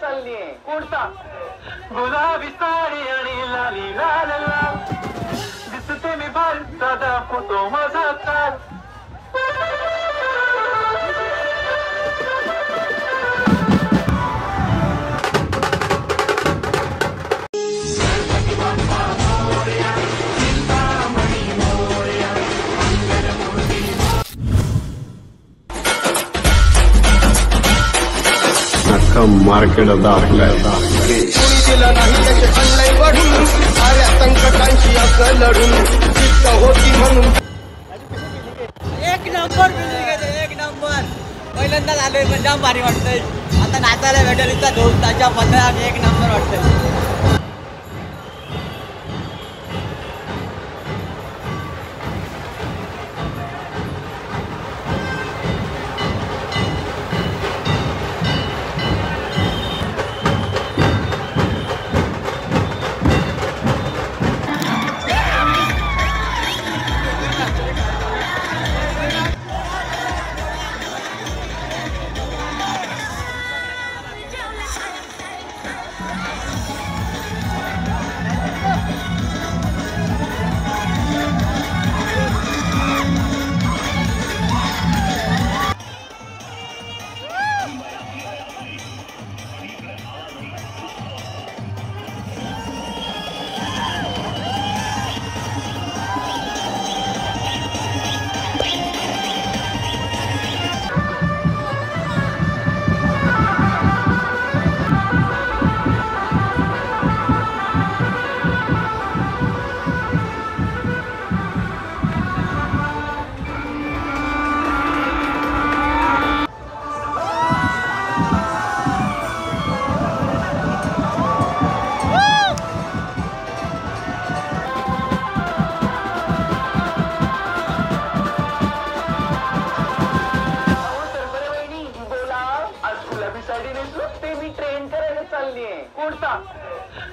चाललीये कोणता गुलाबी साडी आणि लाली लाल लाल दिसते मी भारताचा फोटो माझा काल मार्केट दाखलाय कोणी दिला नाही त्याचे आणलंय वाढून साऱ्या संकटांशी असं लढून चित्त होती म्हणून एक नंबर पहिल्यांदा आलोय पण जाम भारी वाटतंय आता नाचायला भेटेल इथं दोन ताच्या पंधरा एक नंबर वाटतंय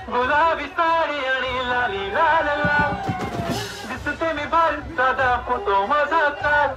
गुलाबी साडी आणि लाली लाल लाल दिसते मी भारताचा फोटो माझा काल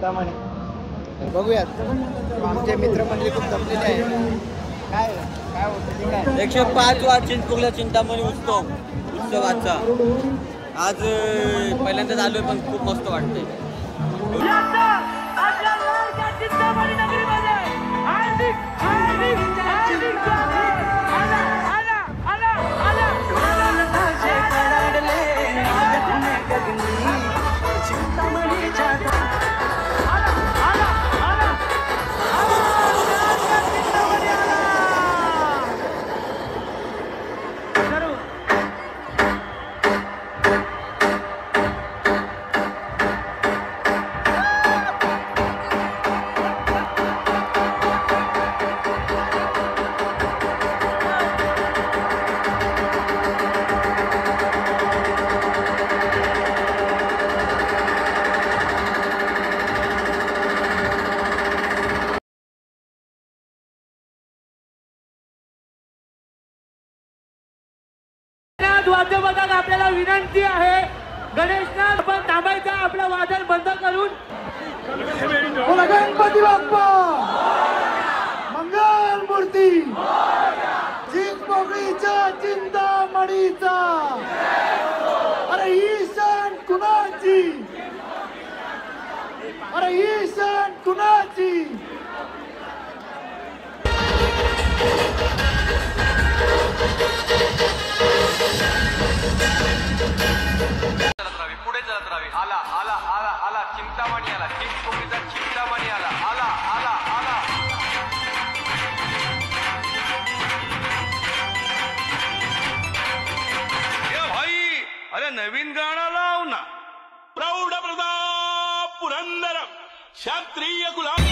चिंतामणी बघूयात. आमचे मित्रमंडळी खूप जमलेले आहे. काय काय होतं काय 105 वार चिंचपोकला चिंतामणी उत्सवाचा आज पहिल्यांदाच आलोय पण खूप मस्त वाटतंय. वाद्यवादक आपल्याला विनंती आहे गणेशनाथ पण थांबायचं आपलं वादन बंद करून. गणपती बाप्पा मंगल मूर्ती चिंचपोकळीच्या चिंतामणीचा. अरे ही सण कुणाची, अरे ही सण कुणाची. पुढे चालत राहावी. आला आला आला आला चिंतामणी आला चिंचपोकळीचा चिंतामणी आला आला आला आला. भाई अरे नवीन गाणं लाव ना. प्रौढ प्रताप पुरंदर क्षत्रिय गुलाम.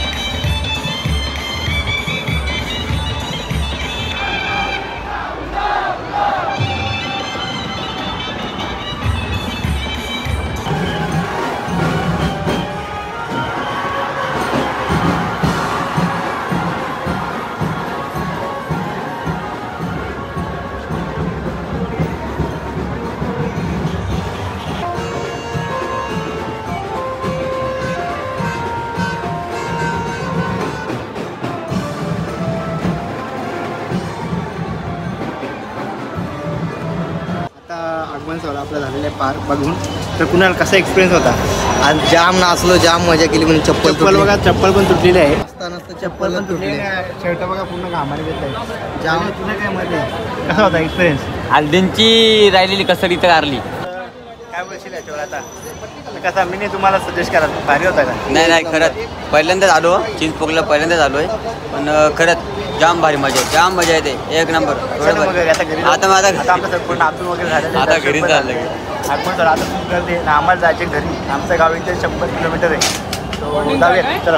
आगमन सोहळा आपला झालेला आहे पार बघून. तर कुणाला कसा एक्सपिरियन्स होता? आज जाम नाचलो, जाम मजा केली. म्हणजे चप्पल बघा, चप्पल पण तुटलेली आहे. चप्पल पण तुटली, शर्ट बघा पूर्ण घामाने घेत आहे. जाम तुला काय मध्ये कसा होता एक्सपिरियन्स? हल्दींची राहिलेली कसरी तर कारली. काय बोलशील याच्यावर आता? कसा मी तुम्हाला सजेस्ट करा, भारी होता का? नाही खरंच पहिल्यांदाच आलो चिंचपोकला, पहिल्यांदाच आलोय पण खरंच जाम भारी जाम मजा येते. एक नंबर. आता माझा संपूर्ण आतून वगैरे झालं, आता घरी चाललं. आगमन सोहळा आता गर्दी. आम्हाला जायचे घरी. आमचं गाव इथे 100 किलोमीटर आहे. तो जाऊया चला.